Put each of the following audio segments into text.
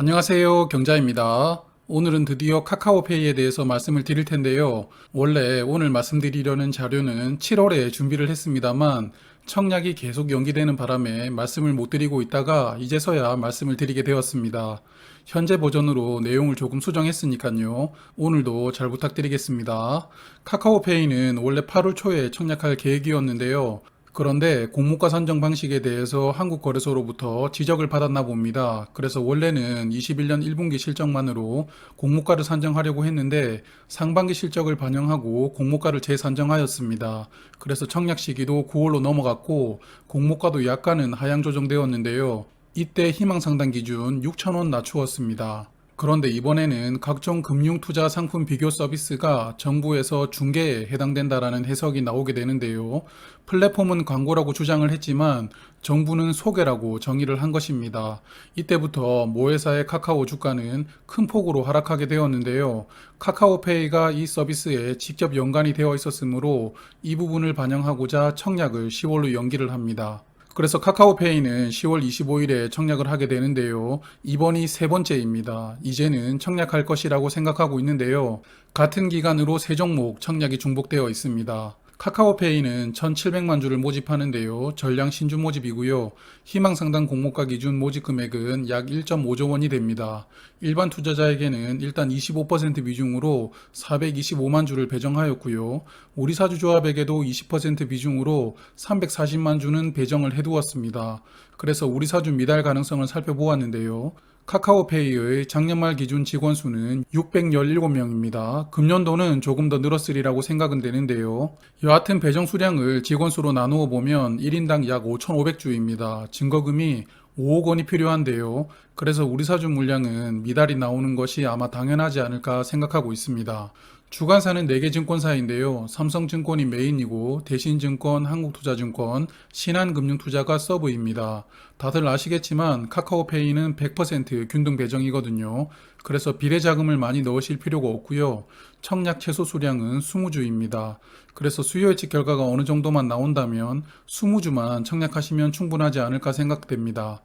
안녕하세요. 경자입니다. 오늘은 드디어 카카오페이에 대해서 말씀을 드릴 텐데요. 원래 오늘 말씀드리려는 자료는 7월에 준비를 했습니다만 청약이 계속 연기되는 바람에 말씀을 못 드리고 있다가 이제서야 말씀을 드리게 되었습니다. 현재 버전으로 내용을 조금 수정했으니까요. 오늘도 잘 부탁드리겠습니다. 카카오페이는 원래 8월 초에 청약할 계획이었는데요. 그런데 공모가 산정 방식에 대해서 한국거래소로부터 지적을 받았나 봅니다. 그래서 원래는 21년 1분기 실적만으로 공모가를 산정하려고 했는데 상반기 실적을 반영하고 공모가를 재산정하였습니다. 그래서 청약 시기도 9월로 넘어갔고 공모가도 약간은 하향 조정되었는데요. 이때 희망상단 기준 6,000원 낮추었습니다. 그런데 이번에는 각종 금융투자 상품 비교 서비스가 정부에서 중개에 해당된다라는 해석이 나오게 되는데요. 플랫폼은 광고라고 주장을 했지만 정부는 소개라고 정의를 한 것입니다. 이때부터 모 회사의 카카오 주가는 큰 폭으로 하락하게 되었는데요. 카카오페이가 이 서비스에 직접 연관이 되어 있었으므로 이 부분을 반영하고자 청약을 10월로 연기를 합니다. 그래서 카카오페이는 10월 25일에 청약을 하게 되는데요. 이번이 세 번째입니다. 이제는 청약할 것이라고 생각하고 있는데요. 같은 기간으로 세 종목 청약이 중복되어 있습니다. 카카오페이는 1,700만 주를 모집하는데요. 전량 신주 모집이고요. 희망상단 공모가 기준 모집 금액은 약 1.5조 원이 됩니다. 일반 투자자에게는 일단 25% 비중으로 425만 주를 배정하였고요. 우리사주조합에게도 20% 비중으로 340만 주는 배정을 해두었습니다. 그래서 우리사주 미달 가능성을 살펴보았는데요. 카카오페이의 작년 말 기준 직원 수는 617명입니다. 금년도는 조금 더 늘었으리라고 생각은 되는데요. 여하튼 배정 수량을 직원 수로 나누어 보면 1인당 약 5,500주입니다. 증거금이 5억 원이 필요한데요. 그래서 우리 사주 물량은 미달이 나오는 것이 아마 당연하지 않을까 생각하고 있습니다. 주관사는 4개 증권사인데요. 삼성증권이 메인이고 대신증권, 한국투자증권, 신한금융투자가 서브입니다. 다들 아시겠지만 카카오페이는 100% 균등 배정이거든요. 그래서 비례자금을 많이 넣으실 필요가 없고요. 청약 최소 수량은 20주입니다. 그래서 수요 예측 결과가 어느 정도만 나온다면 20주만 청약하시면 충분하지 않을까 생각됩니다.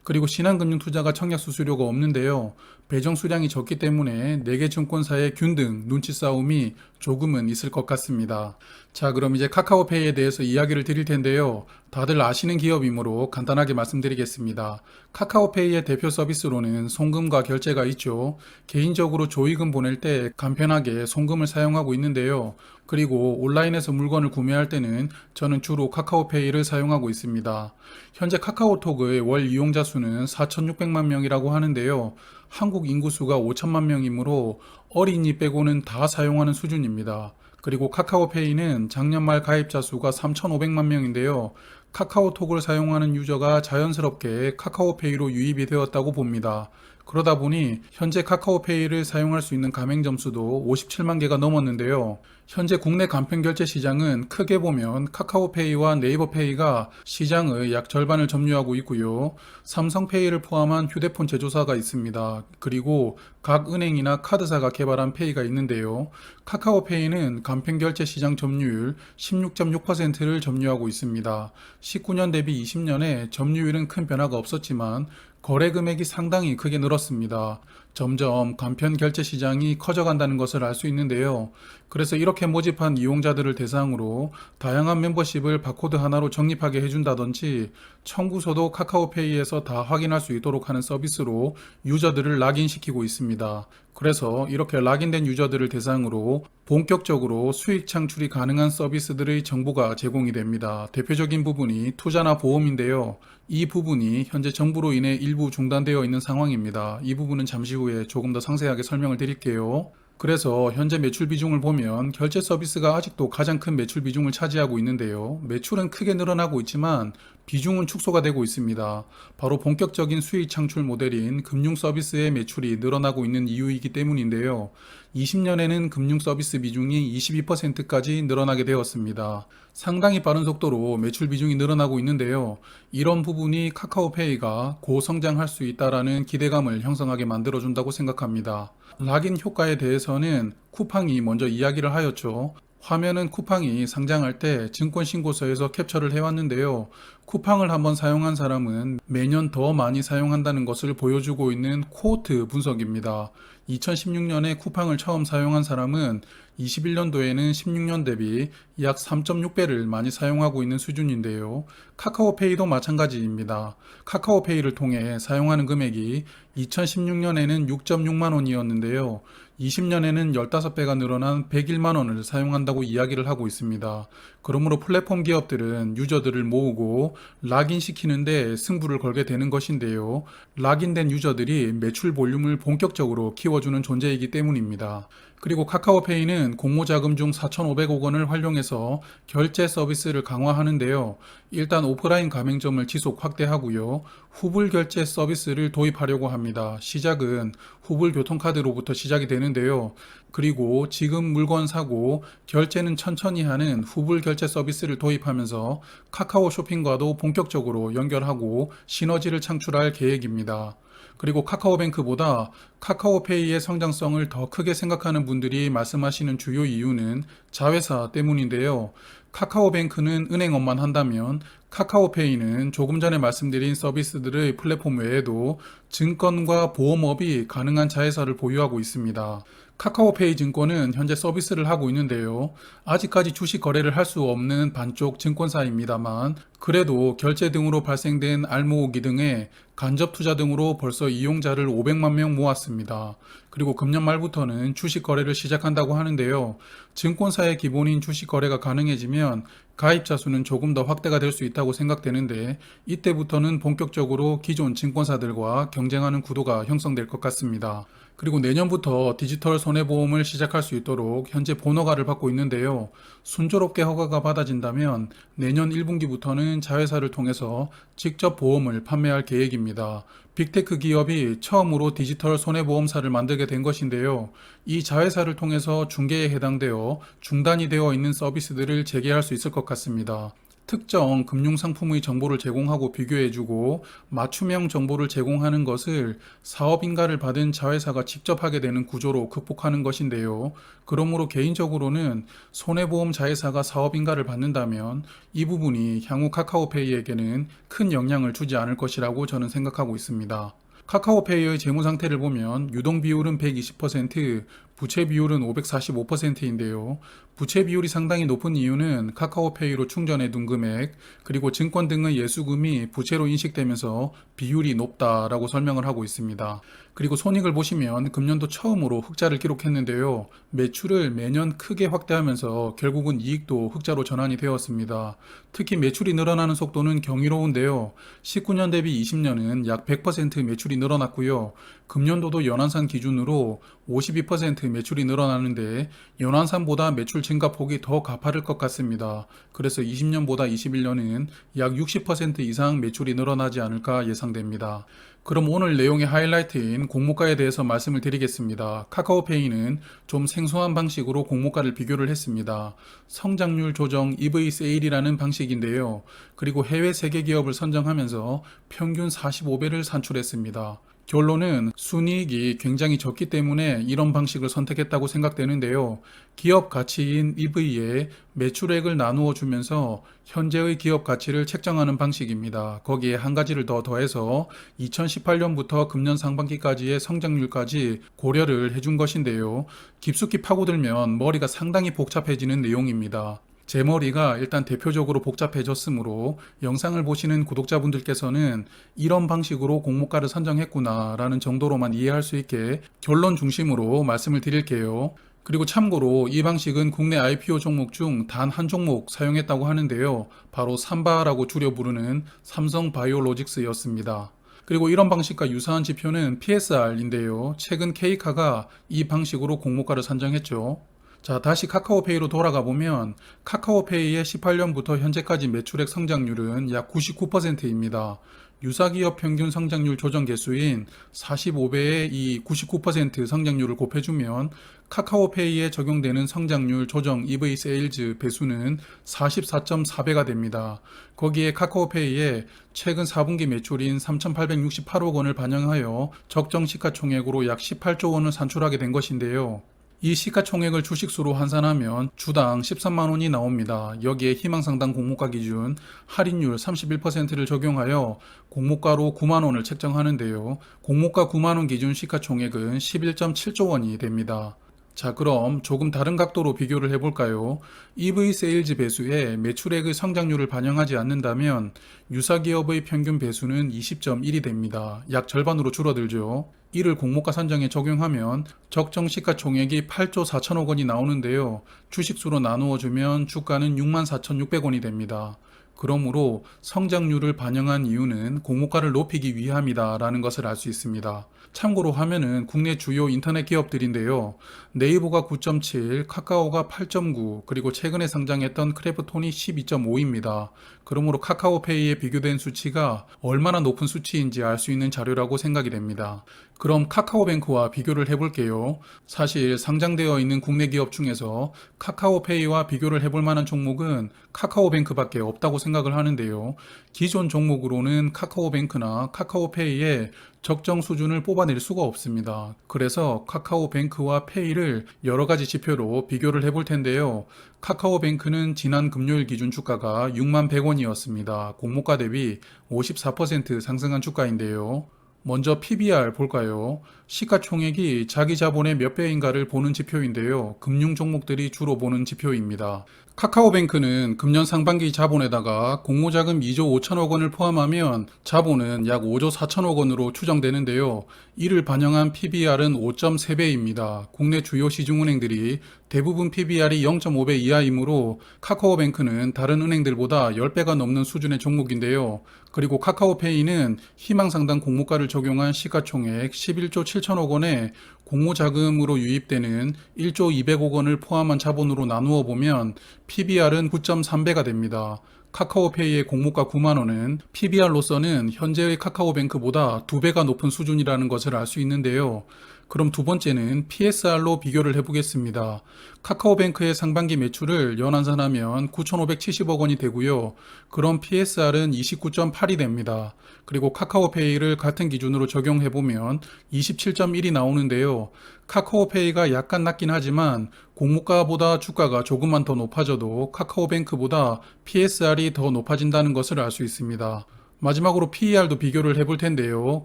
그리고 신한금융투자가 청약 수수료가 없는데요. 배정 수량이 적기 때문에 4개 증권사의 균등, 눈치 싸움이 조금은 있을 것 같습니다. 자, 그럼 이제 카카오페이에 대해서 이야기를 드릴 텐데요. 다들 아시는 기업이므로 간단하게 말씀드리겠습니다. 카카오페이의 대표 서비스로는 송금과 결제가 있죠. 개인적으로 조의금 보낼 때 간편하게 송금을 사용하고 있는데요. 그리고 온라인에서 물건을 구매할 때는 저는 주로 카카오페이를 사용하고 있습니다. 현재 카카오톡의 월 이용자 수는 4,600만 명이라고 하는데요. 한국 인구수가 5천만 명이므로 어린이 빼고는 다 사용하는 수준입니다. 그리고 카카오페이는 작년 말 가입자 수가 3,500만 명인데요. 카카오톡을 사용하는 유저가 자연스럽게 카카오페이로 유입이 되었다고 봅니다. 그러다 보니 현재 카카오페이를 사용할 수 있는 가맹점 수도 57만 개가 넘었는데요. 현재 국내 간편결제 시장은 크게 보면 카카오페이와 네이버페이가 시장의 약 절반을 점유하고 있고요. 삼성페이를 포함한 휴대폰 제조사가 있습니다. 그리고 각 은행이나 카드사가 개발한 페이가 있는데요. 카카오페이는 간편결제 시장 점유율 16.6%를 점유하고 있습니다. 19년 대비 20년에 점유율은 큰 변화가 없었지만 거래 금액이 상당히 크게 늘었습니다. 점점 간편 결제 시장이 커져간다는 것을 알 수 있는데요. 그래서 이렇게 모집한 이용자들을 대상으로 다양한 멤버십을 바코드 하나로 적립하게 해준다든지 청구서도 카카오페이에서 다 확인할 수 있도록 하는 서비스로 유저들을 락인시키고 있습니다. 그래서 이렇게 락인된 유저들을 대상으로 본격적으로 수익 창출이 가능한 서비스들의 정보가 제공이 됩니다. 대표적인 부분이 투자나 보험인데요. 이 부분이 현재 정부로 인해 일부 중단되어 있는 상황입니다. 이 부분은 잠시 후에 조금 더 상세하게 설명을 드릴게요. 그래서 현재 매출 비중을 보면 결제 서비스가 아직도 가장 큰 매출 비중을 차지하고 있는데요. 매출은 크게 늘어나고 있지만 비중은 축소가 되고 있습니다. 바로 본격적인 수익 창출 모델인 금융 서비스의 매출이 늘어나고 있는 이유이기 때문인데요. 20년에는 금융 서비스 비중이 22%까지 늘어나게 되었습니다. 상당히 빠른 속도로 매출 비중이 늘어나고 있는데요. 이런 부분이 카카오페이가 고성장할 수 있다라는 기대감을 형성하게 만들어준다고 생각합니다. 락인 효과에 대해서는 쿠팡이 먼저 이야기를 하였죠. 화면은 쿠팡이 상장할 때 증권신고서에서 캡처를 해왔는데요. 쿠팡을 한번 사용한 사람은 매년 더 많이 사용한다는 것을 보여주고 있는 코호트 분석입니다. 2016년에 쿠팡을 처음 사용한 사람은 21년도에는 16년 대비 약 3.6배를 많이 사용하고 있는 수준인데요. 카카오페이도 마찬가지입니다. 카카오페이를 통해 사용하는 금액이 2016년에는 6.6만 원이었는데요. 20년에는 15배가 늘어난 101만 원을 사용한다고 이야기를 하고 있습니다. 그러므로 플랫폼 기업들은 유저들을 모으고 락인 시키는데 승부를 걸게 되는 것인데요. 락인된 유저들이 매출 볼륨을 본격적으로 키워주는 존재이기 때문입니다. 그리고 카카오페이는 공모자금 중 4,500억 원을 활용해서 결제 서비스를 강화하는데요. 일단 오프라인 가맹점을 지속 확대하고요. 후불 결제 서비스를 도입하려고 합니다. 시작은 후불 교통카드로부터 시작이 되는데요. 그리고 지금 물건 사고 결제는 천천히 하는 후불 결제 서비스를 도입하면서 카카오 쇼핑과도 본격적으로 연결하고 시너지를 창출할 계획입니다. 그리고 카카오뱅크보다 카카오페이의 성장성을 더 크게 생각하는 분들이 말씀하시는 주요 이유는 자회사 때문인데요. 카카오뱅크는 은행업만 한다면 카카오페이는 조금 전에 말씀드린 서비스들의 플랫폼 외에도 증권과 보험업이 가능한 자회사를 보유하고 있습니다. 카카오페이 증권은 현재 서비스를 하고 있는데요. 아직까지 주식 거래를 할 수 없는 반쪽 증권사입니다만 그래도 결제 등으로 발생된 알모으기 등의 간접 투자 등으로 벌써 이용자를 500만 명 모았습니다. 그리고 금년 말부터는 주식 거래를 시작한다고 하는데요. 증권사의 기본인 주식 거래가 가능해지면 가입자 수는 조금 더 확대가 될 수 있다고 생각되는데 이때부터는 본격적으로 기존 증권사들과 경쟁하는 구도가 형성될 것 같습니다. 그리고 내년부터 디지털 손해보험을 시작할 수 있도록 현재 본허가를 받고 있는데요. 순조롭게 허가가 받아진다면 내년 1분기부터는 자회사를 통해서 직접 보험을 판매할 계획입니다. 빅테크 기업이 처음으로 디지털 손해보험사를 만들게 된 것인데요. 이 자회사를 통해서 중개에 해당되어 중단이 되어 있는 서비스들을 재개할 수 있을 것 같습니다. 특정 금융상품의 정보를 제공하고 비교해주고 맞춤형 정보를 제공하는 것을 사업인가를 받은 자회사가 직접 하게 되는 구조로 극복하는 것인데요. 그러므로 개인적으로는 손해보험 자회사가 사업인가를 받는다면 이 부분이 향후 카카오페이에게는 큰 영향을 주지 않을 것이라고 저는 생각하고 있습니다. 카카오페이의 재무 상태를 보면 유동 비율은 120%, 부채 비율은 545%인데요. 부채 비율이 상당히 높은 이유는 카카오페이로 충전해 둔 금액, 그리고 증권 등의 예수금이 부채로 인식되면서 비율이 높다라고 설명을 하고 있습니다. 그리고 손익을 보시면 금년도 처음으로 흑자를 기록했는데요. 매출을 매년 크게 확대하면서 결국은 이익도 흑자로 전환이 되었습니다. 특히 매출이 늘어나는 속도는 경이로운데요. 19년 대비 20년은 약 100% 매출이 늘어났고요. 금년도도 연환산 기준으로 52% 매출이 늘어나는데 연환산보다 매출 증가폭이 더 가파를 것 같습니다. 그래서 20년보다 21년은 약 60% 이상 매출이 늘어나지 않을까 예상됩니다. 그럼 오늘 내용의 하이라이트인 공모가에 대해서 말씀을 드리겠습니다. 카카오페이는 좀 생소한 방식으로 공모가를 비교를 했습니다. 성장률 조정 EV 세일이라는 방식인데요. 그리고 해외 세계 기업을 선정하면서 평균 45배를 산출했습니다. 결론은 순이익이 굉장히 적기 때문에 이런 방식을 선택했다고 생각되는데요. 기업 가치인 EV에 매출액을 나누어 주면서 현재의 기업 가치를 책정하는 방식입니다. 거기에 한 가지를 더 더해서 2018년부터 금년 상반기까지의 성장률까지 고려를 해준 것인데요. 깊숙이 파고들면 머리가 상당히 복잡해지는 내용입니다. 제 머리가 일단 대표적으로 복잡해졌으므로 영상을 보시는 구독자분들께서는 이런 방식으로 공모가를 선정했구나 라는 정도로만 이해할 수 있게 결론 중심으로 말씀을 드릴게요. 그리고 참고로 이 방식은 국내 IPO 종목 중 단 한 종목 사용했다고 하는데요. 바로 삼바라고 줄여 부르는 삼성바이오로직스였습니다. 그리고 이런 방식과 유사한 지표는 PSR인데요. 최근 K카가 이 방식으로 공모가를 선정했죠. 자, 다시 카카오페이로 돌아가 보면 카카오페이의 18년부터 현재까지 매출액 성장률은 약 99%입니다. 유사기업 평균 성장률 조정 개수인 45배의 이 99% 성장률을 곱해주면 카카오페이에 적용되는 성장률 조정 EV 세일즈 배수는 44.4배가 됩니다. 거기에 카카오페이에 최근 4분기 매출인 3,868억 원을 반영하여 적정 시가총액으로 약 18조 원을 산출하게 된 것인데요. 이 시가총액을 주식수로 환산하면 주당 13만 원이 나옵니다. 여기에 희망상당 공모가 기준 할인율 31%를 적용하여 공모가로 9만 원을 책정하는데요. 공모가 9만 원 기준 시가총액은 11.7조 원이 됩니다. 자, 그럼 조금 다른 각도로 비교를 해볼까요? EV 세일즈 배수에 매출액의 성장률을 반영하지 않는다면 유사 기업의 평균 배수는 20.1이 됩니다. 약 절반으로 줄어들죠. 이를 공모가 산정에 적용하면 적정 시가총액이 8조 4천억 원이 나오는데요. 주식수로 나누어 주면 주가는 64,600원이 됩니다. 그러므로 성장률을 반영한 이유는 공모가를 높이기 위함이다라는 것을 알 수 있습니다. 참고로 하면은 국내 주요 인터넷 기업들인데요. 네이버가 9.7, 카카오가 8.9, 그리고 최근에 상장했던 크래프톤이 12.5입니다. 그러므로 카카오페이에 비교된 수치가 얼마나 높은 수치인지 알 수 있는 자료라고 생각이 됩니다. 그럼 카카오뱅크와 비교를 해볼게요. 사실 상장되어 있는 국내 기업 중에서 카카오페이와 비교를 해볼 만한 종목은 카카오뱅크밖에 없다고 생각을 하는데요. 기존 종목으로는 카카오뱅크나 카카오페이에 적정 수준을 뽑아낼 수가 없습니다. 그래서 카카오뱅크와 페이를 여러 가지 지표로 비교를 해볼 텐데요. 카카오뱅크는 지난 금요일 기준 주가가 6만 100원이었습니다. 공모가 대비 54% 상승한 주가인데요. 먼저 PBR 볼까요? 시가총액이 자기 자본의 몇 배인가를 보는 지표인데요. 금융 종목들이 주로 보는 지표입니다. 카카오뱅크는 금년 상반기 자본에다가 공모자금 2조 5천억 원을 포함하면 자본은 약 5조 4천억 원으로 추정되는데요. 이를 반영한 PBR은 5.3배입니다. 국내 주요 시중은행들이 대부분 PBR이 0.5배 이하이므로 카카오뱅크는 다른 은행들보다 10배가 넘는 수준의 종목인데요. 그리고 카카오페이는 희망상당 공모가를 적용한 시가총액 11조 7천억 원에 공모자금으로 유입되는 1조 200억 원을 포함한 자본으로 나누어 보면 PBR은 9.3배가 됩니다. 카카오페이의 공모가 9만 원은 PBR로서는 현재의 카카오뱅크보다 2배가 높은 수준이라는 것을 알 수 있는데요. 그럼 두 번째는 PSR로 비교를 해보겠습니다. 카카오뱅크의 상반기 매출을 연환산하면 9,570억 원이 되고요. 그럼 PSR은 29.8이 됩니다. 그리고 카카오페이를 같은 기준으로 적용해보면 27.1이 나오는데요. 카카오페이가 약간 낮긴 하지만 공모가보다 주가가 조금만 더 높아져도 카카오뱅크보다 PSR이 더 높아진다는 것을 알 수 있습니다. 마지막으로 PER도 비교를 해볼 텐데요.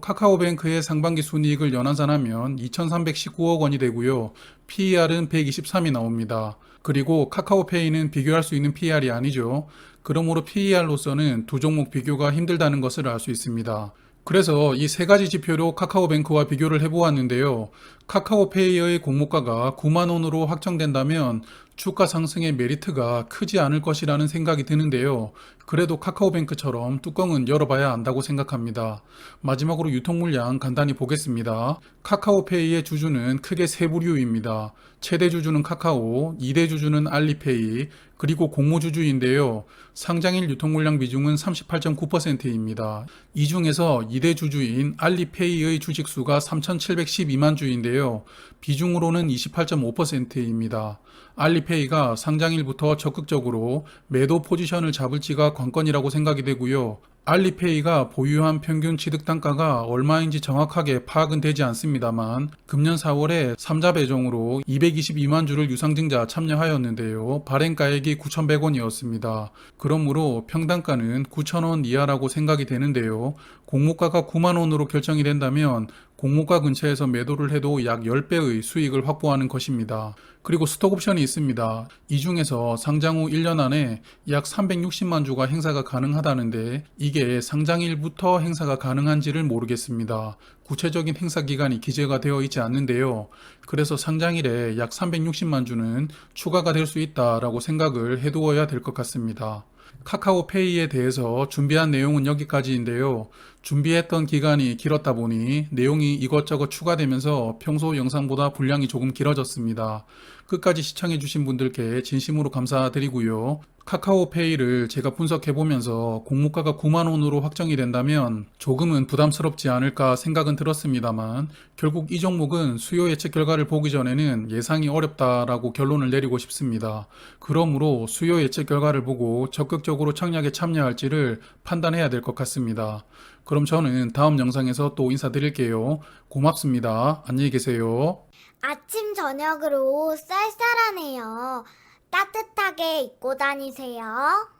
카카오뱅크의 상반기 순이익을 연환산하면 2,319억 원이 되고요. PER은 123이 나옵니다. 그리고 카카오페이는 비교할 수 있는 PER이 아니죠. 그러므로 PER로서는 두 종목 비교가 힘들다는 것을 알 수 있습니다. 그래서 이 세 가지 지표로 카카오뱅크와 비교를 해보았는데요. 카카오페이의 공모가가 9만 원으로 확정된다면 주가 상승의 메리트가 크지 않을 것이라는 생각이 드는데요. 그래도 카카오뱅크처럼 뚜껑은 열어봐야 안다고 생각합니다. 마지막으로 유통 물량 간단히 보겠습니다. 카카오페이의 주주는 크게 세 부류입니다. 최대 주주는 카카오, 2대 주주는 알리페이, 그리고 공모주주인데요. 상장일 유통 물량 비중은 38.9%입니다. 이 중에서 2대 주주인 알리페이의 주식수가 3,712만 주인데요. 비중으로는 28.5%입니다. 알리페이가 상장일부터 적극적으로 매도 포지션을 잡을지가 관건이라고 생각이 되고요. 알리페이가 보유한 평균 취득 단가가 얼마인지 정확하게 파악은 되지 않습니다만 금년 4월에 3자 배정으로 222만 주를 유상증자 참여하였는데요. 발행가액이 9,100원이었습니다. 그러므로 평단가는 9,000원 이하라고 생각이 되는데요. 공모가가 9만 원으로 결정이 된다면 공모가 근처에서 매도를 해도 약 10배의 수익을 확보하는 것입니다. 그리고 스톡옵션이 있습니다. 이 중에서 상장 후 1년 안에 약 360만 주가 행사가 가능하다는데 이게 상장일부터 행사가 가능한지를 모르겠습니다. 구체적인 행사 기간이 기재가 되어 있지 않는데요. 그래서 상장일에 약 360만 주는 추가가 될 수 있다라고 생각을 해두어야 될 것 같습니다. 카카오페이에 대해서 준비한 내용은 여기까지인데요. 준비했던 기간이 길었다 보니 내용이 이것저것 추가되면서 평소 영상보다 분량이 조금 길어졌습니다. 끝까지 시청해주신 분들께 진심으로 감사드리고요. 카카오페이를 제가 분석해보면서 공모가가 9만 원으로 확정이 된다면 조금은 부담스럽지 않을까 생각은 들었습니다만 결국 이 종목은 수요 예측 결과를 보기 전에는 예상이 어렵다라고 결론을 내리고 싶습니다. 그러므로 수요 예측 결과를 보고 적극적으로 청약에 참여할지를 판단해야 될 것 같습니다. 그럼 저는 다음 영상에서 또 인사드릴게요. 고맙습니다. 안녕히 계세요. 아침 저녁으로 쌀쌀하네요. 따뜻하게 입고 다니세요.